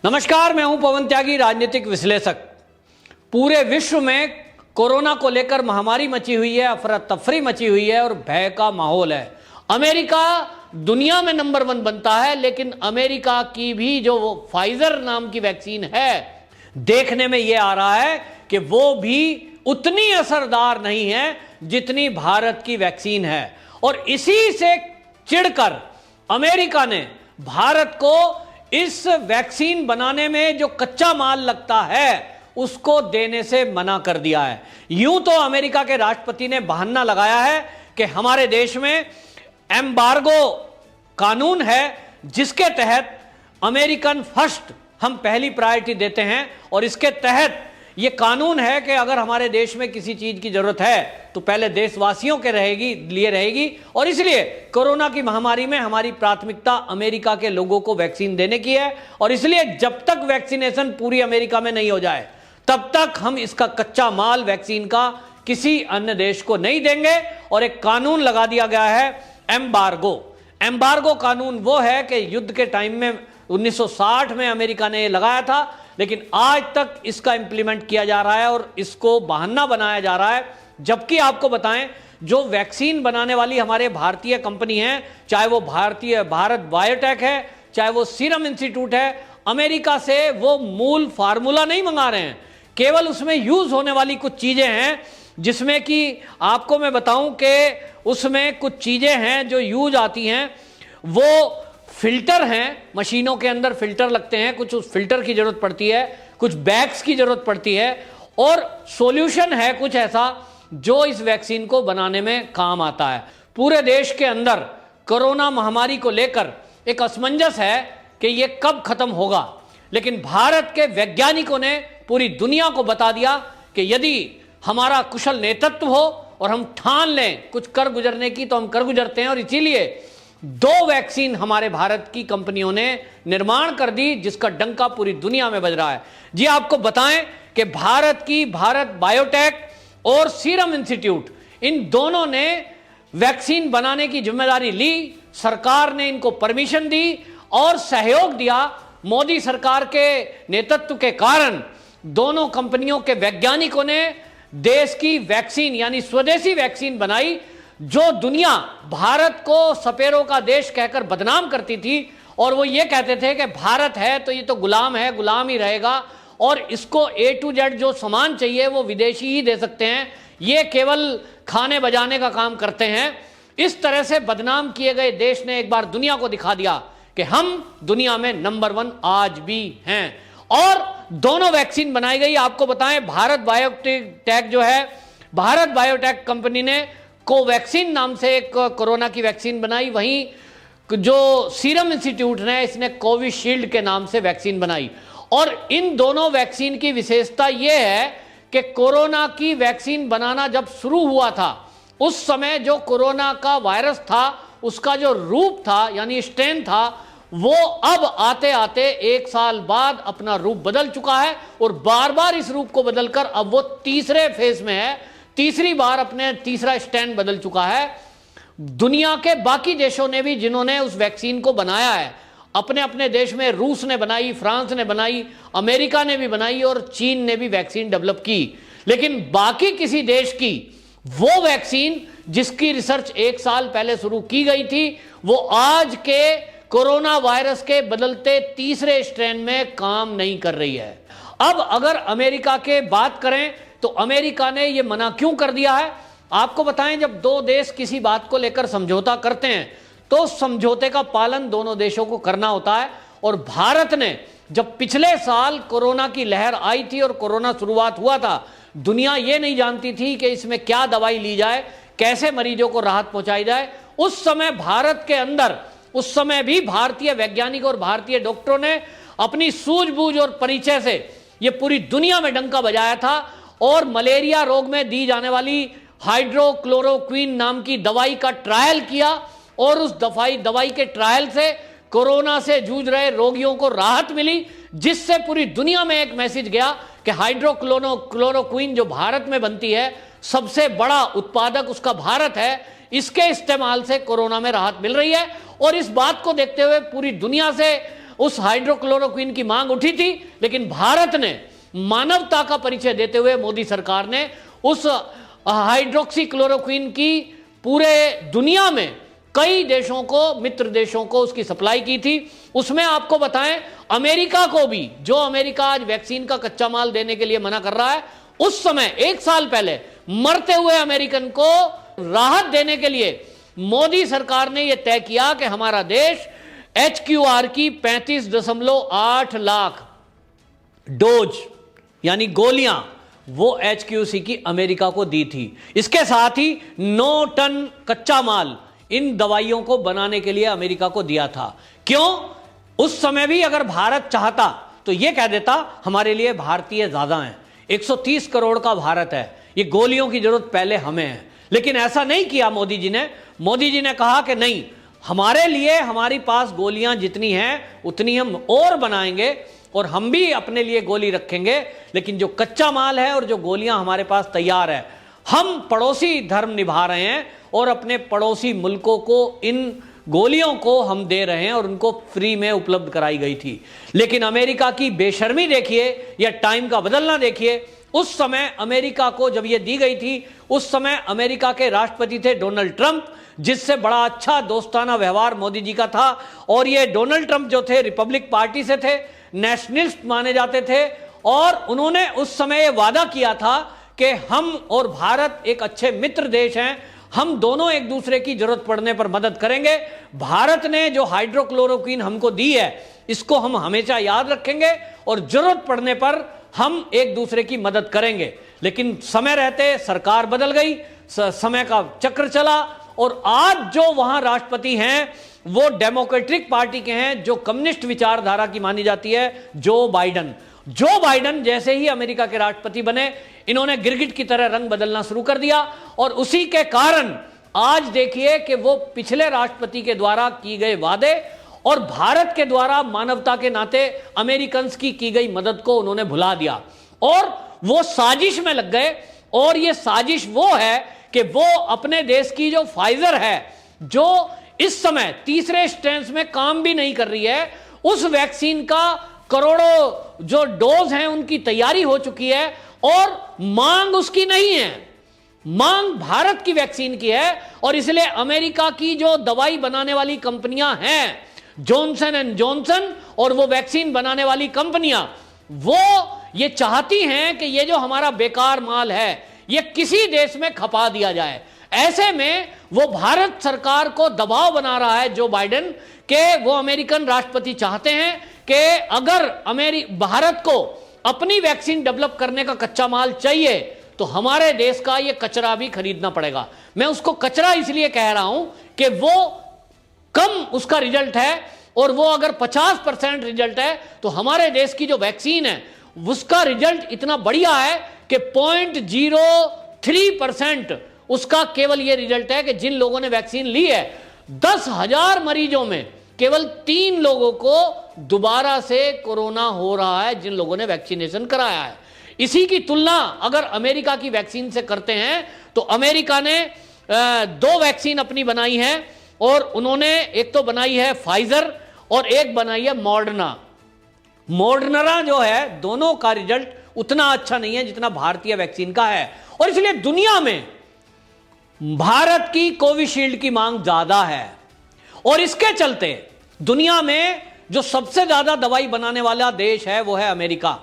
नमस्कार, मैं हूं पवन त्यागी, राजनीतिक विश्लेषक। पूरे विश्व में कोरोना को लेकर महामारी मची हुई है, अफरा तफरी मची हुई है और भय का माहौल है। अमेरिका दुनिया में नंबर 1 बनता है, लेकिन अमेरिका की भी जो फाइजर नाम की वैक्सीन है, देखने में यह आ रहा है कि वो भी उतनी असरदार नहीं है जितनी भारत की वैक्सीन है। और इसी से चिढ़कर अमेरिका ने भारत को इस वैक्सीन बनाने में जो कच्चा माल लगता है उसको देने से मना कर दिया है। यूं तो अमेरिका के राष्ट्रपति ने बहाना लगाया है कि हमारे देश में एम्बार्गो कानून है, जिसके तहत अमेरिकन फर्स्ट हम पहली प्रायोरिटी देते हैं, और इसके तहत यह कानून है कि अगर हमारे देश में किसी चीज की जरूरत है तो पहले देशवासियों के लिए रहेगी। और इसलिए कोरोना की महामारी में हमारी प्राथमिकता अमेरिका के लोगों को वैक्सीन देने की है, और इसलिए जब तक वैक्सीनेशन पूरी अमेरिका में नहीं हो जाए तब तक हम इसका कच्चा माल वैक्सीन का किसी अन्य देश को नहीं देंगे। और एक कानून लगा दिया गया है एम्बार्गो कानून। वो है कि युद्ध के टाइम में 1960 में अमेरिका ने लगाया था, लेकिन आज तक इसका इंप्लीमेंट किया जा रहा है और इसको बहाना बनाया जा रहा है। जबकि आपको बताएं, जो वैक्सीन बनाने वाली हमारे भारतीय कंपनी है, चाहे वो भारत बायोटेक है, चाहे वो सीरम इंस्टीट्यूट है, अमेरिका से वो मूल फार्मूला नहीं मंगा रहे हैं, केवल उसमें यूज होने वाली कुछ चीजें हैं, जिसमें कि आपको मैं बताऊं कि उसमें कुछ चीजें हैं जो यूज आती हैं। वो फिल्टर हैं, मशीनों के अंदर फिल्टर लगते हैं, कुछ उस फिल्टर की जरूरत पड़ती है, कुछ बैग्स की जरूरत पड़ती है, और सॉल्यूशन है कुछ ऐसा जो इस वैक्सीन को बनाने में काम आता है। पूरे देश के अंदर कोरोना महामारी को लेकर एक असमंजस है कि यह कब खत्म होगा, लेकिन भारत के वैज्ञानिकों ने पूरी दुनिया को बता दिया कि यदि हमारा कुशल नेतृत्व हो और हम ठान लें कुछ कर गुजरने की, तो हम कर गुजरते हैं। और इसीलिए 2 वैक्सीन हमारे भारत की कंपनियों ने निर्माण कर दी, जिसका डंका पूरी दुनिया में बज रहा है। जी आपको बताएं कि भारत बायोटेक और सीरम इंस्टीट्यूट, इन दोनों ने वैक्सीन बनाने की जिम्मेदारी ली। सरकार ने इनको परमिशन दी और सहयोग दिया। मोदी सरकार के नेतृत्व के कारण दोनों कंपनियों के वैज्ञानिकों ने देश की वैक्सीन यानी स्वदेशी वैक्सीन बनाई, जो दुनिया भारत को सपेरों का देश कहकर बदनाम करती थी। और वो ये कहते थे कि भारत है तो ये तो गुलाम है, गुलाम ही रहेगा, और इसको A to Z जो सामान चाहिए वो विदेशी ही दे सकते हैं, ये केवल खाने बजाने का काम करते हैं। इस तरह से बदनाम किए गए देश ने एक बार दुनिया को दिखा दिया कि हम दुनिया में नंबर 1 आज भी हैं। और दोनों वैक्सीन बनाई गई। आपको बताएं, भारत बायोटेक कंपनी ने कोवैक्सीन नाम से एक कोरोना की वैक्सीन बनाई, वहीं जो सीरम इंस्टीट्यूट ने इसने कोविशील्ड के नाम से वैक्सीन बनाई। और इन दोनों वैक्सीन की विशेषता यह है कि कोरोना की वैक्सीन बनाना जब शुरू हुआ था, उस समय जो कोरोना का वायरस था, उसका जो रूप था यानी स्ट्रेन था, वो अब आते आते 1 साल बाद अपना रूप बदल चुका है, और बार बार इस रूप को बदलकर अब वो तीसरे फेज में है, तीसरी बार अपने तीसरा स्टैंड बदल चुका है। दुनिया के बाकी देशों ने भी, जिन्होंने उस वैक्सीन को बनाया है, अपने अपने देश में रूस ने बनाई, फ्रांस ने बनाई, अमेरिका ने भी बनाई और चीन ने भी वैक्सीन डेवलप की। लेकिन बाकी किसी देश की वो वैक्सीन जिसकी रिसर्च 1 साल पहले शुरू की गई थी, वो आज के कोरोना वायरस के बदलते तीसरे स्ट्रेन में काम नहीं कर रही है। अब अगर अमेरिका के बात करें तो अमेरिका ने यह मना क्यों कर दिया है? आपको बताएं, जब 2 देश किसी बात को लेकर समझौता करते हैं तो समझौते का पालन दोनों देशों को करना होता है। और भारत ने जब पिछले साल कोरोना की लहर आई थी और कोरोना शुरुआत हुआ था, दुनिया ये नहीं जानती थी कि इसमें क्या दवाई ली जाए, कैसे मरीजों को राहत पहुंचाई जाए। उस समय भारत के अंदर, उस समय भी भारतीय वैज्ञानिक और भारतीय डॉक्टरों ने अपनी सूझबूझ और परिचय से यह पूरी दुनिया में डंका बजाया था, और मलेरिया रोग में दी जाने वाली हाइड्रोक्लोरोक्विन नाम की दवाई का ट्रायल किया, और उस दवाई के ट्रायल से कोरोना से जूझ रहे रोगियों को राहत मिली, जिससे पूरी दुनिया में एक मैसेज गया कि हाइड्रोक्लोरोक्विन जो भारत में बनती है, सबसे बड़ा उत्पादक उसका भारत है, इसके इस्तेमाल से कोरोना में राहत मिल रही है। और इस बात को देखते हुए पूरी दुनिया से उस हाइड्रोक्लोरोक्विन की मांग उठी थी, लेकिन भारत ने मानवता का परिचय देते हुए मोदी सरकार ने उस हाइड्रोक्सी क्लोरोक्विन की पूरे दुनिया में कई देशों को, मित्र देशों को उसकी सप्लाई की थी। उसमें आपको बताएं, अमेरिका को भी, जो अमेरिका आज वैक्सीन का कच्चा माल देने के लिए मना कर रहा है, उस समय 1 साल पहले मरते हुए अमेरिकन को राहत देने के लिए मोदी सरकार ने यह तय किया कि हमारा देश HQR की 35.8 लाख डोज यानी गोलियां वो HQC की अमेरिका को दी थी। इसके साथ ही 9 टन कच्चा माल इन दवाइयों को बनाने के लिए अमेरिका को दिया था। क्यों? उस समय भी अगर भारत चाहता तो यह कह देता हमारे लिए भारतीय ज्यादा हैं, 130 करोड़ का भारत है, ये गोलियों की जरूरत पहले हमें है। लेकिन ऐसा नहीं किया मोदी जी ने। मोदी जी ने कहा कि नहीं, हमारे लिए हमारी पास गोलियां जितनी हैं उतनी हम और बनाएंगे और हम भी अपने लिए गोली रखेंगे, लेकिन जो कच्चा माल है और जो गोलियां हमारे पास तैयार है, हम पड़ोसी धर्म निभा रहे हैं और अपने पड़ोसी मुल्कों को इन गोलियों को हम दे रहे हैं और उनको फ्री में उपलब्ध कराई गई थी। लेकिन अमेरिका की बेशर्मी देखिए या टाइम का बदलना देखिए। उस समय अमेरिका को जब यह दी गई थी, उस समय अमेरिका के राष्ट्रपति थे डोनाल्ड ट्रंप, जिससे बड़ा अच्छा दोस्ताना व्यवहार मोदी जी का था। और ये डोनाल्ड ट्रंप जो थे रिपब्लिक पार्टी से थे, नेशनलिस्ट माने जाते थे, और उन्होंने उस समय यह वादा किया था कि हम और भारत एक अच्छे मित्र देश हैं, हम दोनों एक दूसरे की जरूरत पड़ने पर मदद करेंगे। भारत ने जो हाइड्रोक्लोरोक्विन हमको दी है, इसको हम हमेशा याद रखेंगे और जरूरत पड़ने पर हम एक दूसरे की मदद करेंगे। लेकिन समय रहते सरकार बदल गई, समय का चक्र चला, और आज जो वहां राष्ट्रपति हैं वो डेमोक्रेटिक पार्टी के हैं, जो कम्युनिस्ट विचारधारा की मानी जाती है, जो बाइडन जैसे ही अमेरिका के राष्ट्रपति बने, इन्होंने गिरगिट की तरह रंग बदलना शुरू कर दिया। और उसी के कारण आज देखिए कि वो पिछले राष्ट्रपति के द्वारा की गए वादे और भारत के द्वारा मानवता के नाते अमेरिकन की गई मदद को उन्होंने भुला दिया और वो साजिश में लग गए। और ये साजिश वो है कि वो अपने देश की जो फाइजर है, जो इस समय तीसरे स्टेज में काम भी नहीं कर रही है, उस वैक्सीन का करोड़ों जो डोज हैं उनकी तैयारी हो चुकी है और मांग उसकी नहीं है, मांग भारत की वैक्सीन की है। और इसलिए अमेरिका की जो दवाई बनाने वाली कंपनियां हैं, जॉनसन एंड जॉनसन, और वो वैक्सीन बनाने वाली कंपनियां, वो ये चाहती हैं कि ये जो हमारा बेकार माल है ये किसी देश में खपा दिया जाए। ऐसे में वो भारत सरकार को दबाव बना रहा है जो बाइडेन, के वो अमेरिकन राष्ट्रपति चाहते हैं कि अगर भारत को अपनी वैक्सीन डेवलप करने का कच्चा माल चाहिए तो हमारे देश का ये कचरा भी खरीदना पड़ेगा। मैं उसको कचरा इसलिए कह रहा हूं कि वो कम उसका रिजल्ट है, और वो अगर 50% रिजल्ट है तो हमारे देश की जो वैक्सीन है उसका रिजल्ट इतना बढ़िया है कि 0.03% उसका केवल ये रिजल्ट है कि जिन लोगों ने वैक्सीन ली है, 10,000 मरीजों में केवल 3 लोगों को दोबारा से कोरोना हो रहा है, जिन लोगों ने वैक्सीनेशन कराया है। इसी की तुलना अगर अमेरिका की वैक्सीन से करते हैं तो अमेरिका ने 2 वैक्सीन अपनी बनाई है, और उन्होंने एक तो बनाई है फाइजर और एक बनाई है मॉडर्ना जो है, दोनों का रिजल्ट उतना अच्छा नहीं है जितना भारतीय वैक्सीन का है। और इसलिए दुनिया में भारत की कोविशील्ड की मांग ज्यादा है, और इसके चलते दुनिया में जो सबसे ज्यादा दवाई बनाने वाला देश है वो है अमेरिका।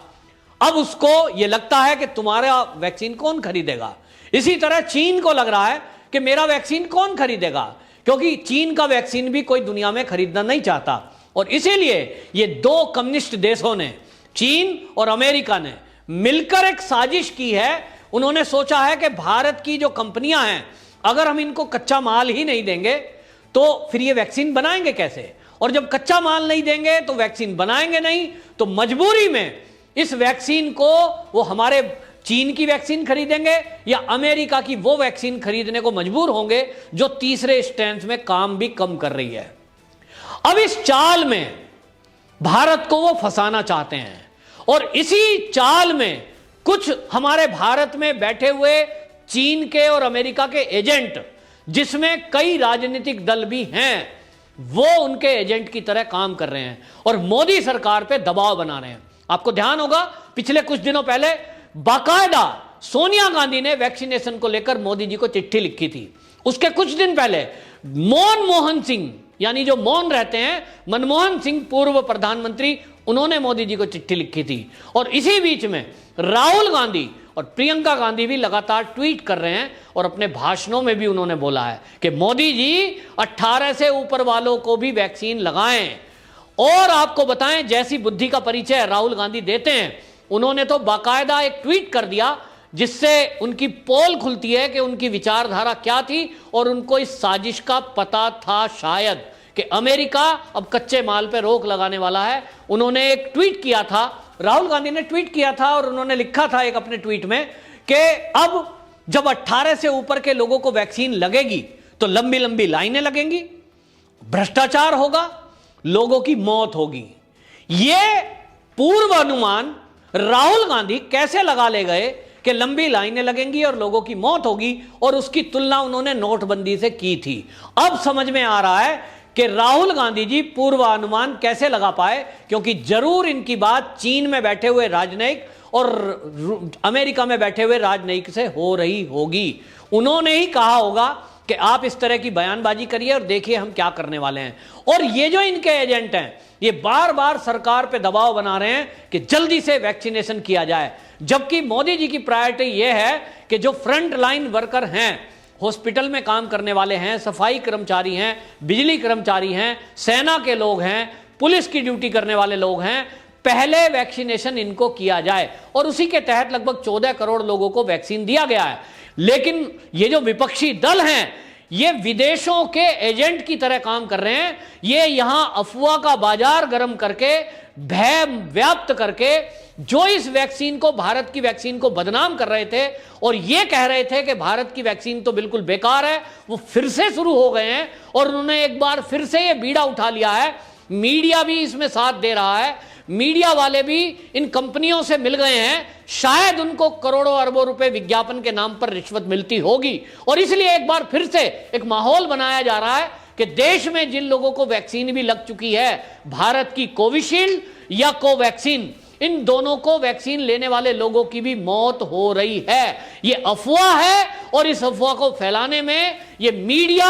अब उसको यह लगता है कि तुम्हारा वैक्सीन कौन खरीदेगा। इसी तरह चीन को लग रहा है कि मेरा वैक्सीन कौन खरीदेगा, क्योंकि चीन का वैक्सीन भी कोई दुनिया में खरीदना नहीं चाहता। और इसीलिए ये 2 कम्युनिस्ट देशों ने, चीन और अमेरिका ने मिलकर एक साजिश की है। उन्होंने सोचा है कि भारत की जो कंपनियां हैं, अगर हम इनको कच्चा माल ही नहीं देंगे तो फिर ये वैक्सीन बनाएंगे कैसे, और जब कच्चा माल नहीं देंगे तो वैक्सीन बनाएंगे नहीं, तो मजबूरी में इस वैक्सीन को वो हमारे चीन की वैक्सीन खरीदेंगे या अमेरिका की वो वैक्सीन खरीदने को मजबूर होंगे जो तीसरे स्टेज में काम भी कम कर रही है। अब इस चाल में भारत को वो फंसाना चाहते हैं, और इसी चाल में कुछ हमारे भारत में बैठे हुए चीन के और अमेरिका के एजेंट, जिसमें कई राजनीतिक दल भी हैं, वो उनके एजेंट की तरह काम कर रहे हैं और मोदी सरकार पे दबाव बना रहे हैं। आपको ध्यान होगा पिछले कुछ दिनों पहले बाकायदा सोनिया गांधी ने वैक्सीनेशन को लेकर मोदी जी को चिट्ठी लिखी थी। उसके कुछ दिन पहले मनमोहन सिंह, यानी जो मौन रहते हैं, मनमोहन सिंह पूर्व प्रधानमंत्री, उन्होंने मोदी जी को चिट्ठी लिखी थी। और इसी बीच में राहुल गांधी और प्रियंका गांधी भी लगातार ट्वीट कर रहे हैं और अपने भाषणों में भी उन्होंने बोला है कि मोदी जी 18 से ऊपर वालों को भी वैक्सीन लगाएं। और आपको बताएं, जैसी बुद्धि का परिचय राहुल गांधी देते हैं, उन्होंने तो बाकायदा एक ट्वीट कर दिया जिससे उनकी पोल खुलती है कि उनकी विचारधारा क्या थी और उनको इस साजिश का पता था शायद कि अमेरिका अब कच्चे माल पर रोक लगाने वाला है। उन्होंने एक ट्वीट किया था, राहुल गांधी ने ट्वीट किया था और उन्होंने लिखा था एक अपने ट्वीट में कि अब जब 18 से ऊपर के लोगों को वैक्सीन लगेगी तो लंबी लंबी लाइनें लगेंगी, भ्रष्टाचार होगा, लोगों की मौत होगी। ये पूर्व अनुमान राहुल गांधी कैसे लगा ले गए कि लंबी लाइनें लगेंगी और लोगों की मौत होगी, और उसकी तुलना उन्होंने नोटबंदी से की थी। अब समझ में आ रहा है कि राहुल गांधी जी पूर्वानुमान कैसे लगा पाए, क्योंकि जरूर इनकी बात चीन में बैठे हुए राजनयिक और अमेरिका में बैठे हुए राजनयिक से हो रही होगी। उन्होंने ही कहा होगा कि आप इस तरह की बयानबाजी करिए और देखिए हम क्या करने वाले हैं। और ये जो इनके एजेंट हैं, ये बार बार सरकार पे दबाव बना रहे हैं कि जल्दी से वैक्सीनेशन किया जाए, जबकि मोदी जी की प्रायोरिटी ये है कि जो फ्रंट लाइन वर्कर हैं, हॉस्पिटल में काम करने वाले हैं, सफाई कर्मचारी हैं, बिजली कर्मचारी हैं, सेना के लोग हैं, पुलिस की ड्यूटी करने वाले लोग हैं, पहले वैक्सीनेशन इनको किया जाए। और उसी के तहत लगभग 14 करोड़ लोगों को वैक्सीन दिया गया है। लेकिन ये जो विपक्षी दल हैं, ये विदेशों के एजेंट की तरह काम कर रहे हैं। ये यहां अफवाह का बाजार गर्म करके, भय व्याप्त करके, जो इस वैक्सीन को, भारत की वैक्सीन को बदनाम कर रहे थे और ये कह रहे थे कि भारत की वैक्सीन तो बिल्कुल बेकार है, वो फिर से शुरू हो गए हैं और उन्होंने एक बार फिर से ये बीड़ा उठा लिया है। मीडिया भी इसमें साथ दे रहा है, मीडिया वाले भी इन कंपनियों से मिल गए हैं, शायद उनको करोड़ों अरबों रुपए विज्ञापन के नाम पर रिश्वत मिलती होगी। और इसलिए एक बार फिर से एक माहौल बनाया जा रहा है कि देश में जिन लोगों को वैक्सीन भी लग चुकी है, भारत की कोविशील्ड या कोवैक्सीन, इन दोनों को वैक्सीन लेने वाले लोगों की भी मौत हो रही है। ये अफवाह है और इस अफवाह को फैलाने में ये मीडिया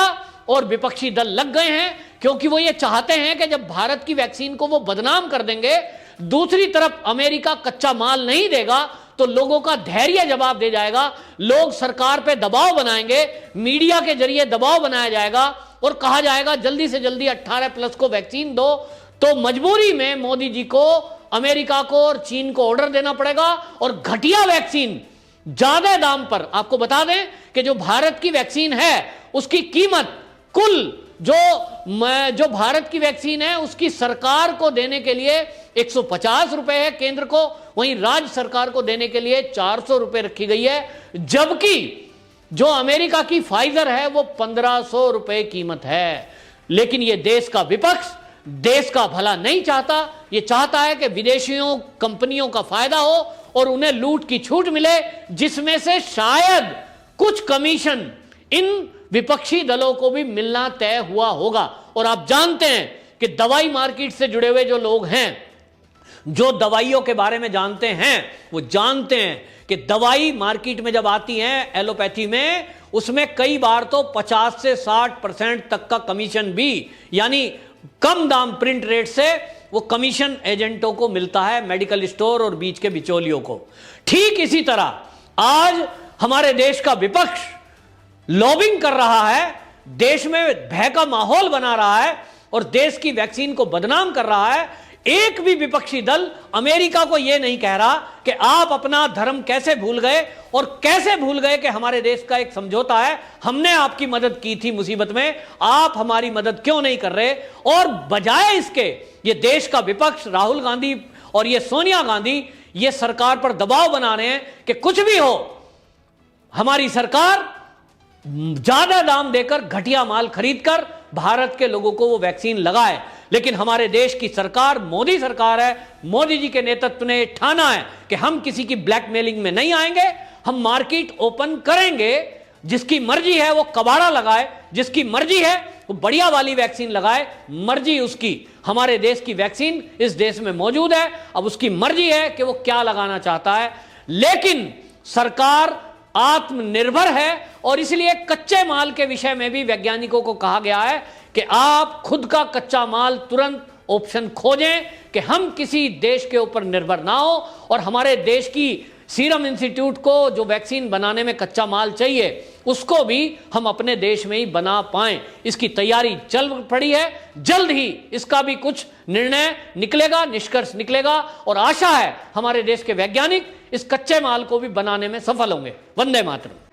और विपक्षी दल लग गए हैं, क्योंकि वो ये चाहते हैं कि जब भारत की वैक्सीन को वो बदनाम कर देंगे, दूसरी तरफ अमेरिका कच्चा माल नहीं देगा, तो लोगों का धैर्य जवाब दे जाएगा, लोग सरकार पे दबाव बनाएंगे, मीडिया के जरिए दबाव बनाया जाएगा और कहा जाएगा जल्दी से जल्दी 18+ को वैक्सीन दो। तो मजबूरी में मोदी जी को, अमेरिका को और चीन को ऑर्डर देना पड़ेगा और घटिया वैक्सीन ज्यादा दाम पर। आपको बता दें कि जो भारत की वैक्सीन है उसकी कीमत कुल जो भारत की वैक्सीन है उसकी सरकार को देने के लिए 150 रुपए है केंद्र को, वहीं राज्य सरकार को देने के लिए 400 रुपए रखी गई है, जबकि जो अमेरिका की फाइजर है वो 1500 रुपए कीमत है। लेकिन ये देश का विपक्ष देश का भला नहीं चाहता, ये चाहता है कि विदेशियों कंपनियों का फायदा हो और उन्हें लूट की छूट मिले, जिसमें से शायद कुछ कमीशन इन विपक्षी दलों को भी मिलना तय हुआ होगा। और आप जानते हैं कि दवाई मार्केट से जुड़े हुए जो लोग हैं, जो दवाइयों के बारे में जानते हैं, वो जानते हैं कि दवाई मार्केट में जब आती है एलोपैथी में, उसमें कई बार तो 50 से 60% तक का कमीशन भी, यानी कम दाम प्रिंट रेट से वो कमीशन एजेंटों को मिलता है, मेडिकल स्टोर और बीच के बिचौलियों को। ठीक इसी तरह आज हमारे देश का विपक्ष लॉबिंग कर रहा है, देश में भय का माहौल बना रहा है और देश की वैक्सीन को बदनाम कर रहा है। एक भी विपक्षी दल अमेरिका को यह नहीं कह रहा कि आप अपना धर्म कैसे भूल गए और कैसे भूल गए कि हमारे देश का एक समझौता है, हमने आपकी मदद की थी मुसीबत में, आप हमारी मदद क्यों नहीं कर रहे। और बजाय इसके ये देश का विपक्ष राहुल गांधी और ये सोनिया गांधी ये सरकार पर दबाव बना रहे हैं कि कुछ भी हो, हमारी सरकार ज्यादा दाम देकर घटिया माल खरीदकर भारत के लोगों को वो वैक्सीन लगाए। लेकिन हमारे देश की सरकार मोदी सरकार है, मोदी जी के नेतृत्व ने ठाना है कि हम किसी की ब्लैकमेलिंग में नहीं आएंगे, हम मार्केट ओपन करेंगे जिसकी मर्जी है वो कबाड़ा लगाए, जिसकी मर्जी है वो बढ़िया वाली वैक्सीन लगाए, मर्जी उसकी। हमारे देश की वैक्सीन इस देश में मौजूद है, अब उसकी मर्जी है कि वो क्या लगाना चाहता है। लेकिन सरकार आत्मनिर्भर है और इसलिए कच्चे माल के विषय में भी वैज्ञानिकों को कहा गया है कि आप खुद का कच्चा माल तुरंत ऑप्शन खोजें कि हम किसी देश के ऊपर निर्भर ना हो, और हमारे देश की सीरम इंस्टीट्यूट को जो वैक्सीन बनाने में कच्चा माल चाहिए उसको भी हम अपने देश में ही बना पाएं। इसकी तैयारी चल पड़ी है, जल्द ही इसका भी कुछ निर्णय निकलेगा, निष्कर्ष निकलेगा, और आशा है हमारे देश के वैज्ञानिक इस कच्चे माल को भी बनाने में सफल होंगे। वंदे मातरम।